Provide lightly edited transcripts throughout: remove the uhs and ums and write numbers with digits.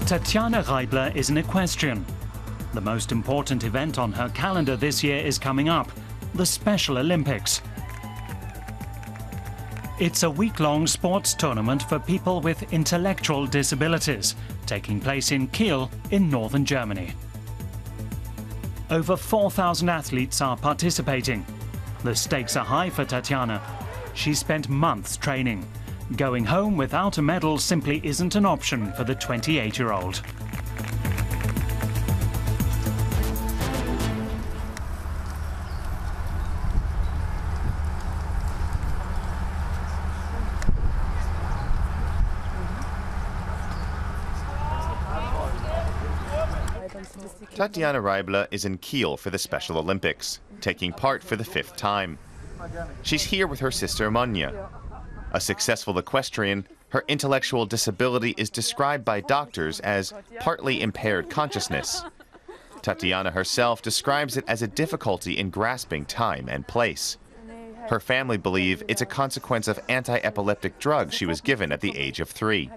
Tatjana Reibler is an equestrian. The most important event on her calendar this year is coming up, the Special Olympics. It's a week-long sports tournament for people with intellectual disabilities, taking place in Kiel in northern Germany. Over 4,000 athletes are participating. The stakes are high for Tatjana. She spent months training. Going home without a medal simply isn't an option for the 28-year-old. Tatjana Reibler is in Kiel for the Special Olympics, taking part for the 5th time. She's here with her sister Monja. A successful equestrian, her intellectual disability is described by doctors as partly impaired consciousness. Tatjana herself describes it as a difficulty in grasping time and place. Her family believe it's a consequence of anti-epileptic drugs she was given at the age of 3.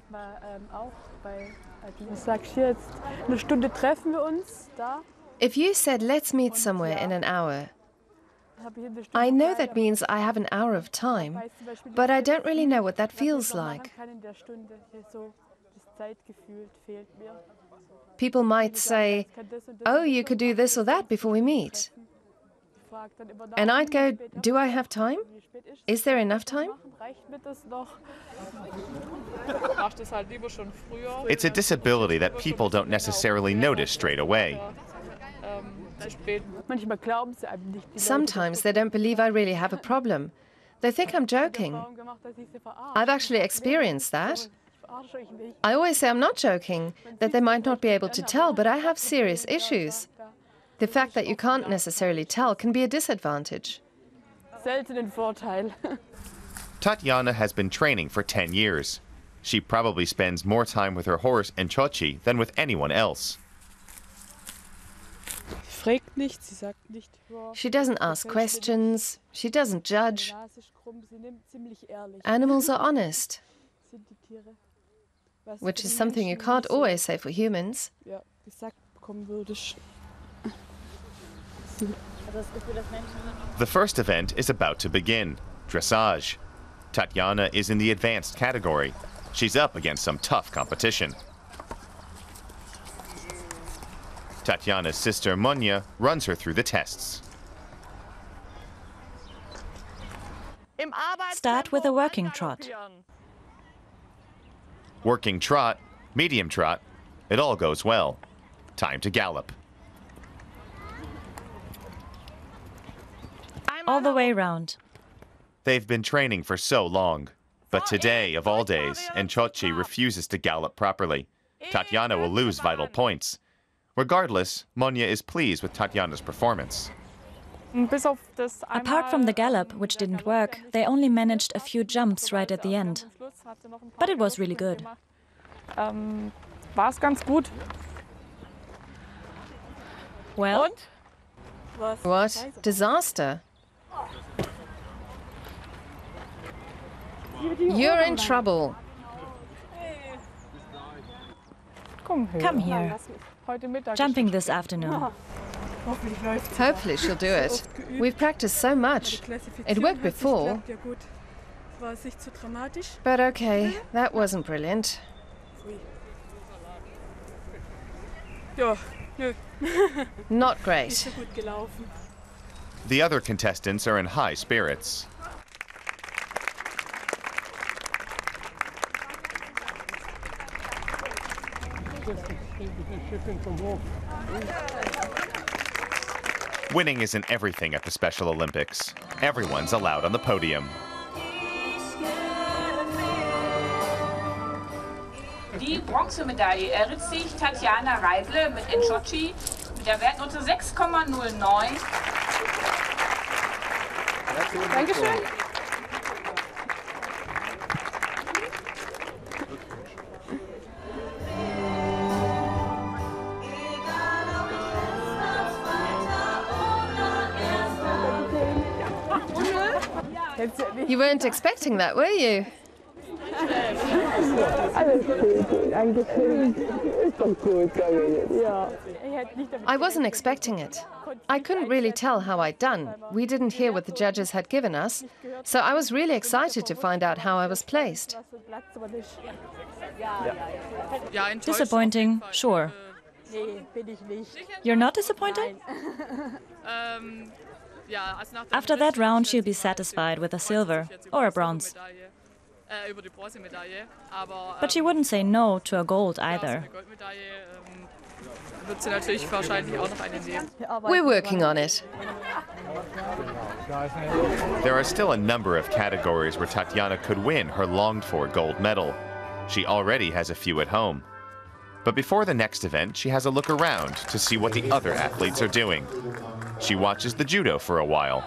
If you said, let's meet somewhere in an hour, I know that means I have an hour of time, but I don't really know what that feels like. People might say, oh, you could do this or that before we meet. And I'd go, do I have time? Is there enough time? It's a disability that people don't necessarily notice straight away. Sometimes they don't believe I really have a problem. They think I'm joking. I've actually experienced that. I always say I'm not joking, that they might not be able to tell, but I have serious issues. The fact that you can't necessarily tell can be a disadvantage. Tatjana has been training for 10 years. She probably spends more time with her horse Enchochi than with anyone else. She doesn't ask questions, she doesn't judge. Animals are honest, which is something you can't always say for humans. The first event is about to begin, dressage. Tatjana is in the advanced category. She's up against some tough competition. Tatjana's sister Monja runs her through the tests. Start with a working trot. Working trot, medium trot, it all goes well. Time to gallop. All the way round. They've been training for so long. But today, of all days, Enchochi refuses to gallop properly. Tatjana will lose vital points. Regardless, Monja is pleased with Tatjana's performance. Apart from the gallop, which didn't work, they only managed a few jumps right at the end. But it was really good. Well? What? Disaster. You're in trouble. Come here. Jumping this afternoon. Hopefully she'll do it. We've practiced so much. It worked before. But okay, that wasn't brilliant. Not great. The other contestants are in high spirits. Winning isn't everything at the Special Olympics. Everyone's allowed on the podium. Die Bronzemedaille erritt sich Tatjana Reibler mit Enchochi mit der Wertnote 6,09. Dankeschön. You weren't expecting that, were you? I wasn't expecting it. I couldn't really tell how I'd done. We didn't hear what the judges had given us, so I was really excited to find out how I was placed. Disappointing, sure. You're not disappointed? After that round, she'll be satisfied with a silver or a bronze. But she wouldn't say no to a gold either. We're working on it. There are still a number of categories where Tatiana could win her longed-for gold medal. She already has a few at home. But before the next event, she has a look around to see what the other athletes are doing. She watches the judo for a while.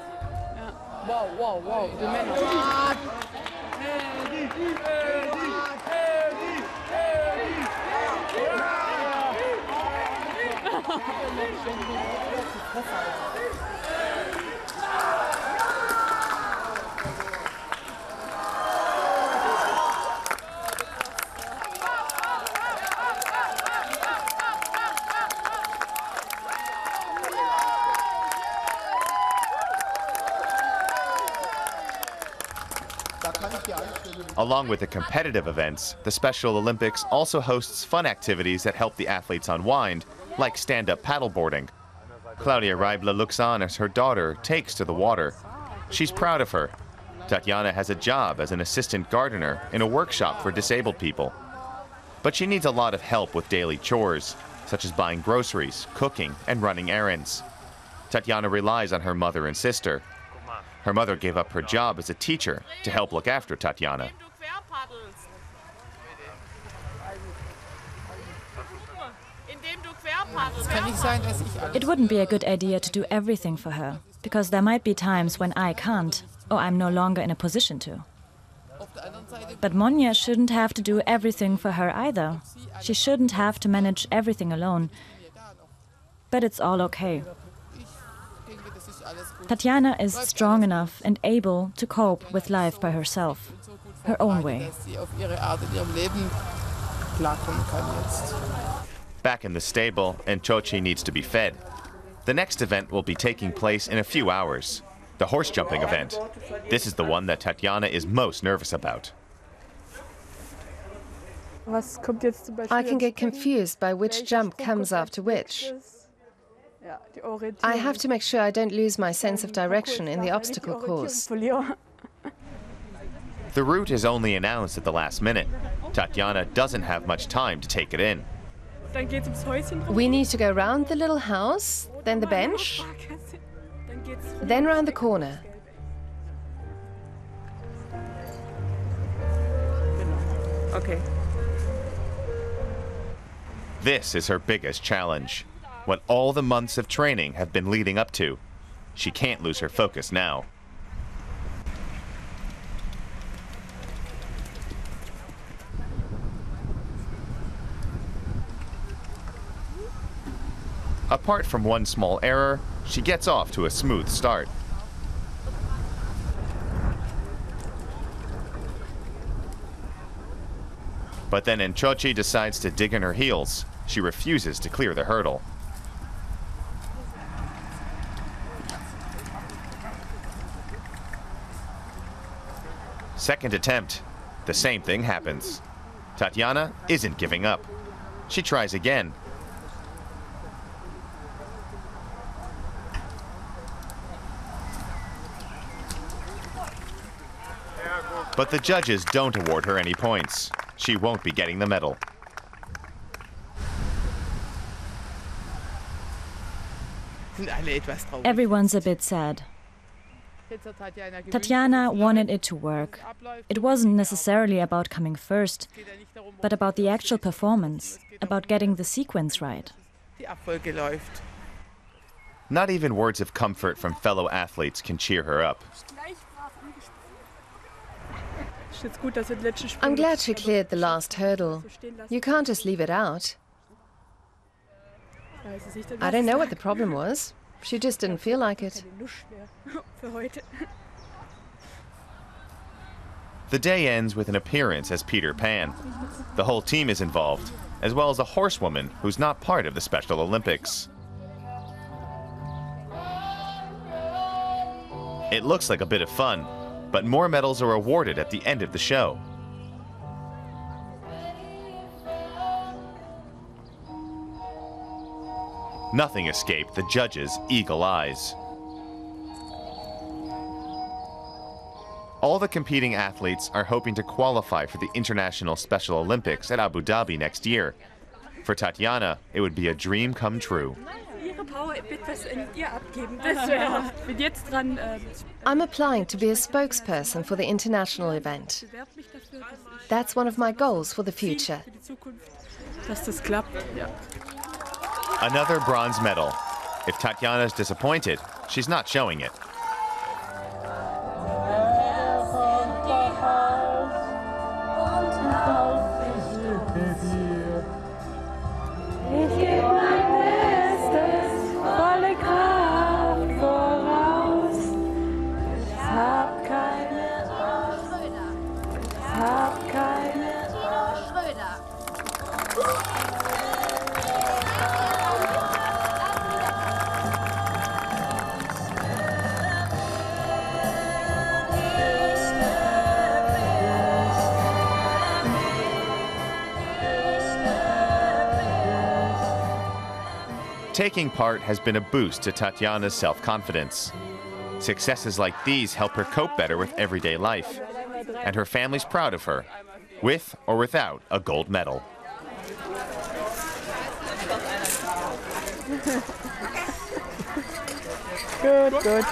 Along with the competitive events, the Special Olympics also hosts fun activities that help the athletes unwind, like stand-up paddleboarding. Claudia Reibler looks on as her daughter takes to the water. She's proud of her. Tatiana has a job as an assistant gardener in a workshop for disabled people. But she needs a lot of help with daily chores, such as buying groceries, cooking, and running errands. Tatiana relies on her mother and sister. Her mother gave up her job as a teacher to help look after Tatiana. It wouldn't be a good idea to do everything for her, because there might be times when I can't, or I'm no longer in a position to. But Monja shouldn't have to do everything for her either. She shouldn't have to manage everything alone. But it's all okay. Tatiana is strong enough and able to cope with life by herself, her own way. Back in the stable, Enchochi needs to be fed. The next event will be taking place in a few hours. The horse jumping event. This is the one that Tatiana is most nervous about. I can get confused by which jump comes after which. I have to make sure I don't lose my sense of direction in the obstacle course. The route is only announced at the last minute. Tatiana doesn't have much time to take it in. We need to go round the little house, then the bench, then round the corner. Okay. This is her biggest challenge. What all the months of training have been leading up to. She can't lose her focus now. Apart from one small error, she gets off to a smooth start. But then Enchochi decides to dig in her heels. She refuses to clear the hurdle. Second attempt. The same thing happens. Tatiana isn't giving up. She tries again. But the judges don't award her any points. She won't be getting the medal. Everyone's a bit sad. Tatiana wanted it to work. It wasn't necessarily about coming first, but about the actual performance, about getting the sequence right. Not even words of comfort from fellow athletes can cheer her up. I'm glad she cleared the last hurdle. You can't just leave it out. I don't know what the problem was. She just didn't feel like it. The day ends with an appearance as Peter Pan. The whole team is involved, as well as a horsewoman who's not part of the Special Olympics. It looks like a bit of fun, but more medals are awarded at the end of the show. Nothing escaped the judges' eagle eyes. All the competing athletes are hoping to qualify for the International Special Olympics at Abu Dhabi next year. For Tatjana, it would be a dream come true. I'm applying to be a spokesperson for the international event. That's one of my goals for the future. Another bronze medal. If Tatjana's disappointed, she's not showing it. Taking part has been a boost to Tatjana's self-confidence. Successes like these help her cope better with everyday life, and her family's proud of her, with or without a gold medal. Good.